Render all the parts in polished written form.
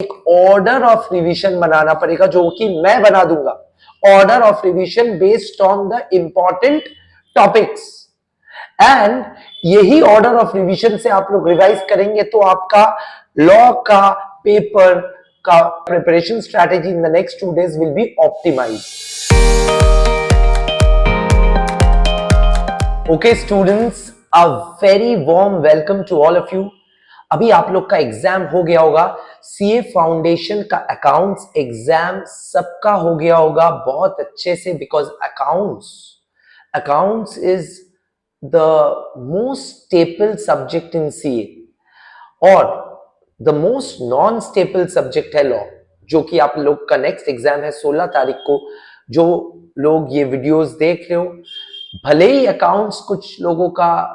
एक order of revision बनाना पड़ेगा जो कि मैं बना दूंगा। Order of revision based on the important topics and यही ऑर्डर ऑफ रिवीजन से आप लोग रिवाइज करेंगे तो आपका लॉ का पेपर का preparation strategy in the next 2 days will be optimise. Okay students, a very warm welcome to all of you. अभी आप लोग का एग्जाम हो गया होगा, सीए फाउंडेशन का अकाउंट्स एग्जाम सबका हो गया होगा बहुत अच्छे से, because accounts is the most staple subject in CA और the most non staple subject है लॉ, जो कि आप लोग का नेक्स्ट एग्जाम है 16 तारीख को। जो लोग ये वीडियोस देख रहे हो, भले ही अकाउंट्स कुछ लोगों का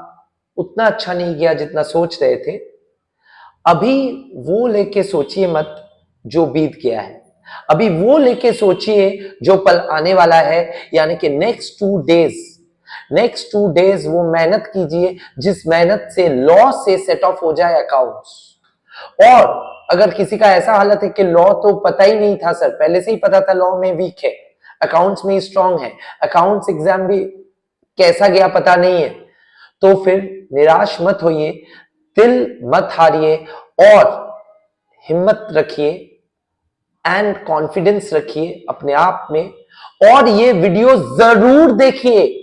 उतना अच्छा नहीं गया जितना सोच रहे थे, अभी वो लेके सोचिए मत जो बीत गया है, अभी वो लेके सोचिए जो पल आने वाला है, यानी कि नेक्स्ट 2 डेज वो मेहनत कीजिए जिस मेहनत से लॉ से सेट ऑफ हो जाए अकाउंट्स। और अगर किसी का ऐसा हालत है कि लॉ तो पता ही नहीं था सर, पहले से ही पता था लॉ में वीक है, अकाउंट्स में स्ट्रांग है, अकाउंट्स एग्जाम भी कैसा गया पता नहीं है, तो फिर निराश मत होइए, दिल मत हारिए और हिम्मत रखिए एंड कॉन्फिडेंस रखिए अपने आप में। और ये वीडियो जरूर देखिए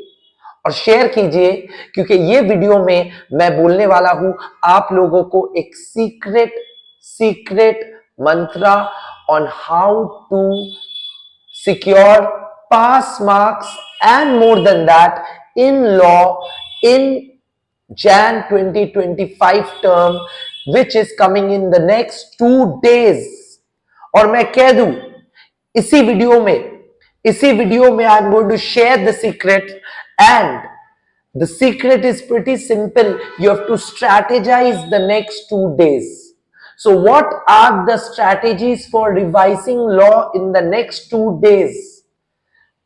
और शेयर कीजिए, क्योंकि ये वीडियो में मैं बोलने वाला हूं आप लोगों को एक secret mantra on how to secure pass marks and more than that in law in Jan 2025 term which is coming in the next 2 days। और मैं कह दूं इसी वीडियो में I am going to share the secret, and the secret is pretty simple. You have to strategize the next 2 days. So what are the strategies for revising law in the next 2 days?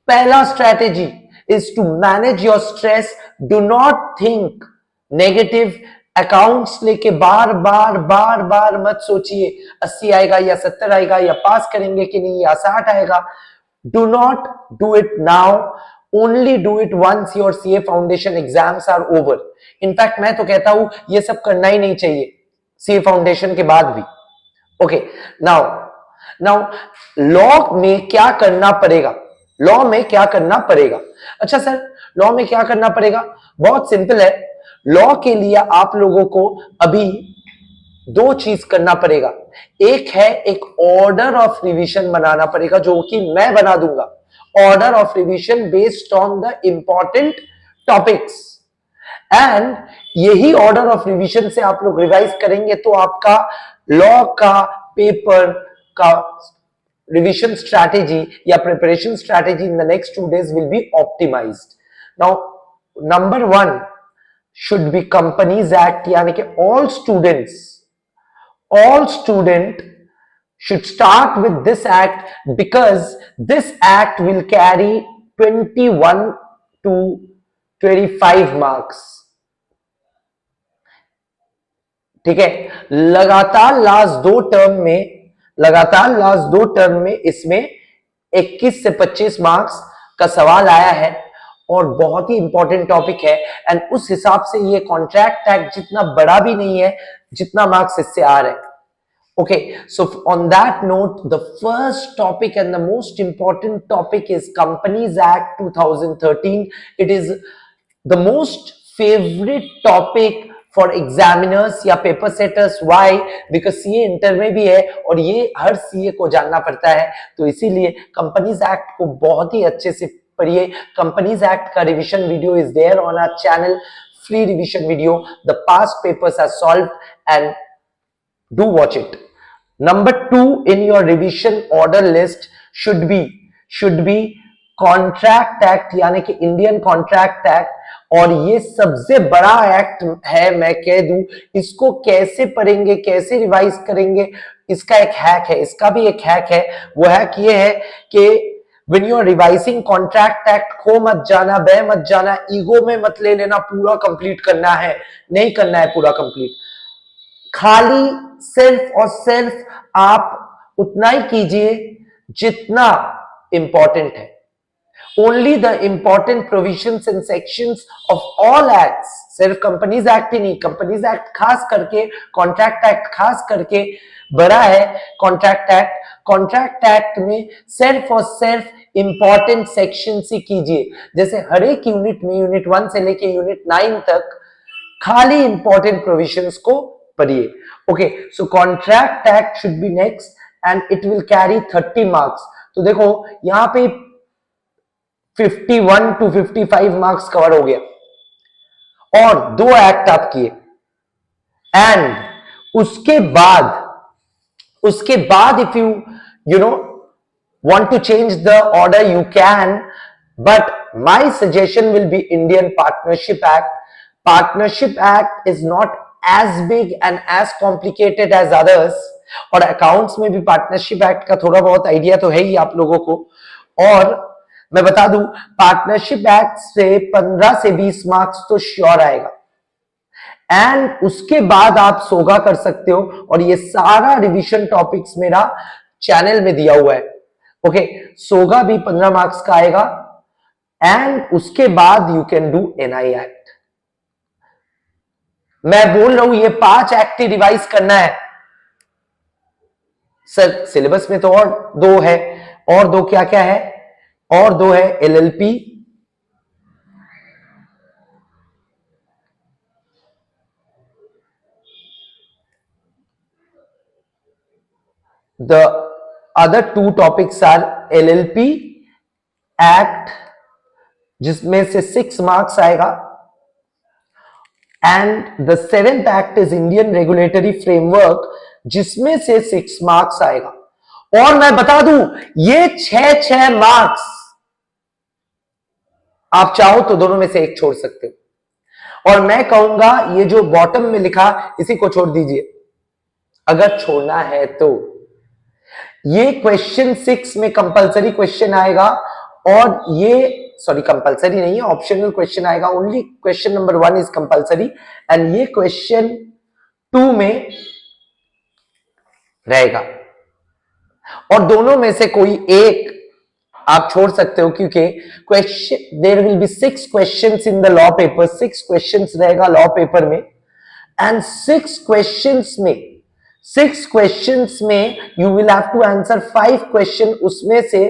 पहला strategy is to manage your stress. Do not think negative। Accounts लेके बार बार मत सोचिए 80 आएगा या 70 आएगा या पास करेंगे कि नहीं या 60 आएगा। Do not do it now, only do it once your CA foundation exams are over. In fact मैं तो कहता हूं ये सब करना ही नहीं चाहिए CA फाउंडेशन के बाद भी। ओके, नाउ लॉ में क्या करना पड़ेगा, लॉ में क्या करना पड़ेगा? अच्छा सर, लॉ में क्या करना पड़ेगा? बहुत सिंपल है। लॉ के लिए आप लोगों को अभी 2 चीज करना पड़ेगा। एक है एक ऑर्डर ऑफ रिवीजन बनाना पड़ेगा जो कि मैं बना दूंगा। Order of revision based on the important topics and यही ऑर्डर ऑफ रिवीजन से आप लोग रिवाइज करेंगे तो आपका लॉ का पेपर का revision strategy या preparation strategy in the next 2 days will be optimized। Now number 1 should be Companies Act, यानी कि all student should start with this act because this act will carry 21 to 25 marks। ठीक है, लगातार last 2 term में इसमें 21 से 25 marks का सवाल आया है और बहुत ही इंपॉर्टेंट टॉपिक है। एंड उस हिसाब से ये कॉन्ट्रैक्ट एक्ट जितना बड़ा भी नहीं है जितना मार्क्स इससे आ रहे हैं। Okay, so on that note the first topic and the most important topic is companies act 2013। It is the most favourite topic for examiners या paper setters. Why? Because CA inter में भी है और ये हर सीए को जानना पड़ता है, तो इसीलिए कंपनीज एक्ट को बहुत ही अच्छे से पढ़िए। कंपनीज एक्ट का revision video is there on our channel, free revision video. The past papers are solved and do watch it. Number 2 in your revision order list should be contract act, यानी कि Indian contract act. और ये सबसे बड़ा act है, मैं कह दूं। इसको कैसे पढ़ेंगे, कैसे रिवाइज करेंगे, इसका एक हैक है, इसका भी एक हैक है। वो हैक ये है कि when you are revising contract act, खो मत जाना, बह मत जाना, ईगो में मत ले लेना पूरा कंप्लीट करना है, नहीं करना है पूरा कंप्लीट। खाली सिर्फ और सिर्फ आप उतना ही कीजिए जितना इंपॉर्टेंट है। Only the important provisions and sections of all acts, सिर्फ कंपनीज एक्ट ही नहीं, कंपनीज एक्ट खास करके, कॉन्ट्रैक्ट एक्ट खास करके बड़ा है कॉन्ट्रैक्ट एक्ट। कॉन्ट्रैक्ट एक्ट में सिर्फ और सिर्फ इंपॉर्टेंट सेक्शन ही कीजिए। जैसे हर एक यूनिट में, यूनिट 1 से लेके यूनिट 9 तक खाली इंपॉर्टेंट प्रोविजंस को पढ़िए। Okay, so contract act should be next and it will carry 30 marks. तो देखो यहां पे 51 to 55 मार्क्स कवर हो गया और 2 एक्ट आप किए। एंड उसके बाद if you know want to change the order, you can, but my suggestion will be Indian Partnership Act. Partnership Act is not as big and as complicated as others, और accounts में भी partnership act का थोड़ा बहुत idea तो है ही आप लोगों को। और मैं बता दूं, पार्टनरशिप एक्ट से 15 से 20 मार्क्स तो श्योर आएगा। एंड उसके बाद आप सोगा कर सकते हो, और ये सारा रिवीजन टॉपिक्स मेरा चैनल में दिया हुआ है। ओके, सोगा भी 15 मार्क्स का आएगा एंड उसके बाद you can do NI act. मैं बोल रहा हूं ये 5 एक्ट ही रिवाइज करना है सर, सिलेबस में तो और 2 है। और 2 क्या क्या है? और 2 है LLP, the other 2 topics are LLP Act जिसमें से 6 मार्क्स आएगा, and the 7th act is Indian regulatory framework जिसमें से 6 मार्क्स आएगा। और मैं बता दूं ये 6 मार्क्स आप चाहो तो दोनों में से एक छोड़ सकते हो, और मैं कहूंगा ये जो बॉटम में लिखा इसी को छोड़ दीजिए अगर छोड़ना है तो। ये क्वेश्चन 6 में कंपलसरी क्वेश्चन आएगा, और ये सॉरी कंपलसरी नहीं है, ऑप्शनल क्वेश्चन आएगा। Only question number 1 is compulsory and ये क्वेश्चन 2 में रहेगा। और दोनों में से कोई एक आप छोड़ सकते हो, क्योंकि question there will be 6 questions in the law paper, 6 questions रहेगा लॉ पेपर में, एंड 6 क्वेश्चंस में you will have to answer 5 question. उसमें से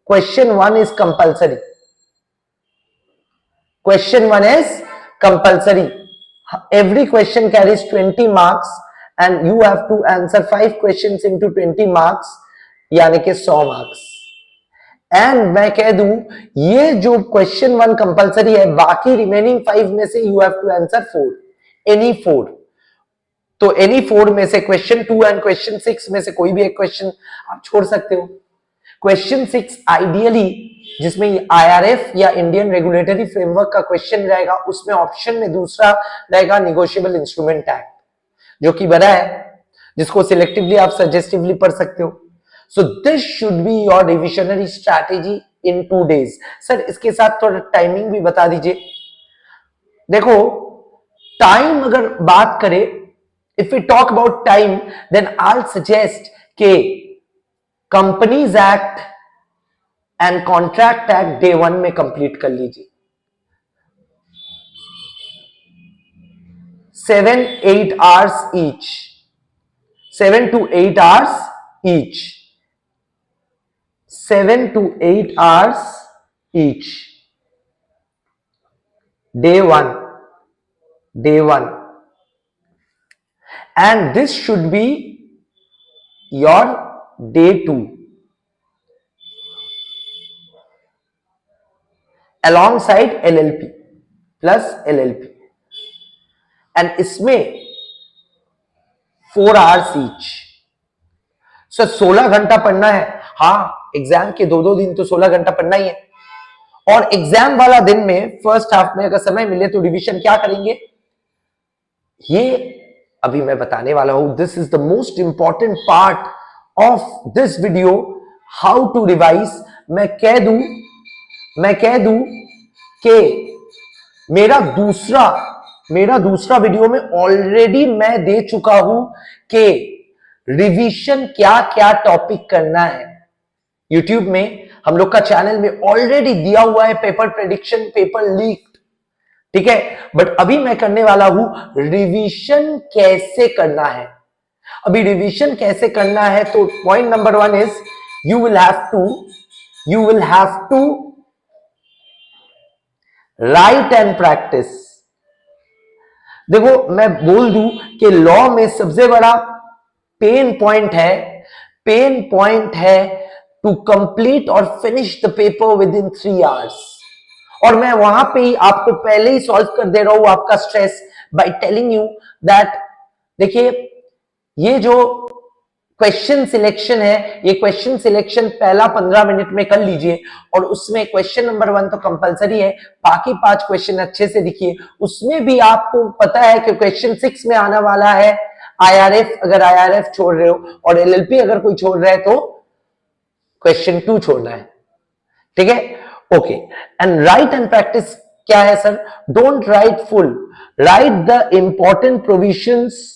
question 1 is compulsory, question 1 is compulsory. Every question carries 20 marks and you have to answer 5 questions into 20 marks, यानी कि 100 marks. And मैं कह दूं ये जो क्वेश्चन 1 कंपलसरी है, बाकी रिमेनिंग 5 में से you have to answer 4, any 4। तो एनी 4 में से क्वेश्चन 2 एंड क्वेश्चन 6 में से कोई भी एक क्वेश्चन आप छोड़ सकते हो। क्वेश्चन 6 आइडियली जिसमें आईआरएफ या इंडियन रेगुलेटरी फ्रेमवर्क का क्वेश्चन रहेगा, उसमें ऑप्शन में दूसरा रहेगा निगोशिएबल इंस्ट्रूमेंट एक्ट, जो कि बड़ा है, जिसको सिलेक्टिवली आप सजेस्टिवली पढ़ सकते हो। So this should be your revisionary strategy in 2 days। Sir इसके साथ थोड़ा टाइमिंग भी बता दीजिए। देखो टाइम अगर बात करें, if we talk about time, then I'll suggest के companies act and contract act day 1 में कंप्लीट कर लीजिए। 7-8 hours each, 7 to 8 hours each, 7 to 8 hours each, day 1, and this should be your day 2 alongside LLP plus LLP, and इसमें 4 hours each। Sir 16 घंटा पढ़ना है? हाँ, exam के 2-2 दिन तो 16 घंटा पढ़ना ही है। और एग्जाम वाला दिन में फर्स्ट हाफ में अगर समय मिले तो रिवीजन क्या करेंगे, ये अभी मैं बताने वाला हूं। This is the most important part of this video, how to revise. मैं कह दूं कि मेरा दूसरा वीडियो में ऑलरेडी मैं दे चुका हूं कि रिवीजन क्या क्या टॉपिक करना है। यूट्यूब में हम लोग का चैनल में ऑलरेडी दिया हुआ है पेपर प्रेडिक्शन, पेपर लीक, ठीक है। बट अभी मैं करने वाला हूं रिवीजन कैसे करना है। अभी रिवीजन कैसे करना है, तो point number 1 is you will have to write and practise. देखो मैं बोल दूं कि लॉ में सबसे बड़ा पेन पॉइंट है टू कंप्लीट और finish the paper within 3 hours. और मैं वहां पे ही आपको पहले ही सॉल्व कर दे रहा हूं आपका stress by telling you that, देखिए ये जो क्वेश्चन सिलेक्शन है, ये क्वेश्चन सिलेक्शन पहला 15 मिनट में कर लीजिए और उसमें क्वेश्चन नंबर 1 तो कंपलसरी है, बाकी 5 क्वेश्चन अच्छे से देखिए। उसमें भी आपको पता है कि क्वेश्चन 6 में आने वाला है आईआरएफ, अगर आईआरएफ छोड़ रहे हो, और एलएलपी अगर कोई छोड़ रहा है तो क्वेश्चन 2 छोड़ना है, ठीक है। Okay, and right and practice क्या है sir? Don't write full, right the important provisions,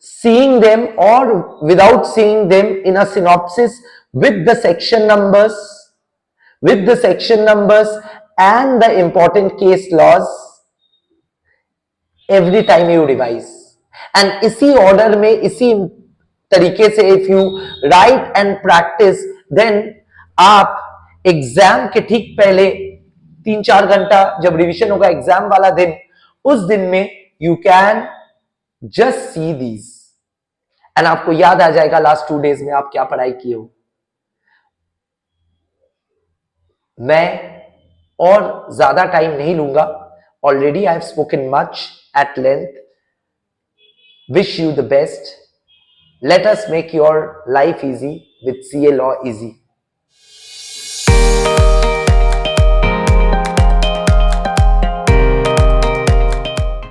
seeing them or without seeing them in a synopsis with the section numbers and the important case laws every time you revise, and इसी order में, इसी तरीके से if you write and practise, then आप exam के ठीक पहले 3-4 घंटा जब रिवीजन होगा एग्जाम वाला दिन, उस दिन में you can just see these and आपको याद आ जाएगा लास्ट 2 डेज में आप क्या पढ़ाई किए हो। मैं और ज्यादा टाइम नहीं लूंगा, already I have spoken much at length. Wish you the best, let us make your life easy with CA law easy.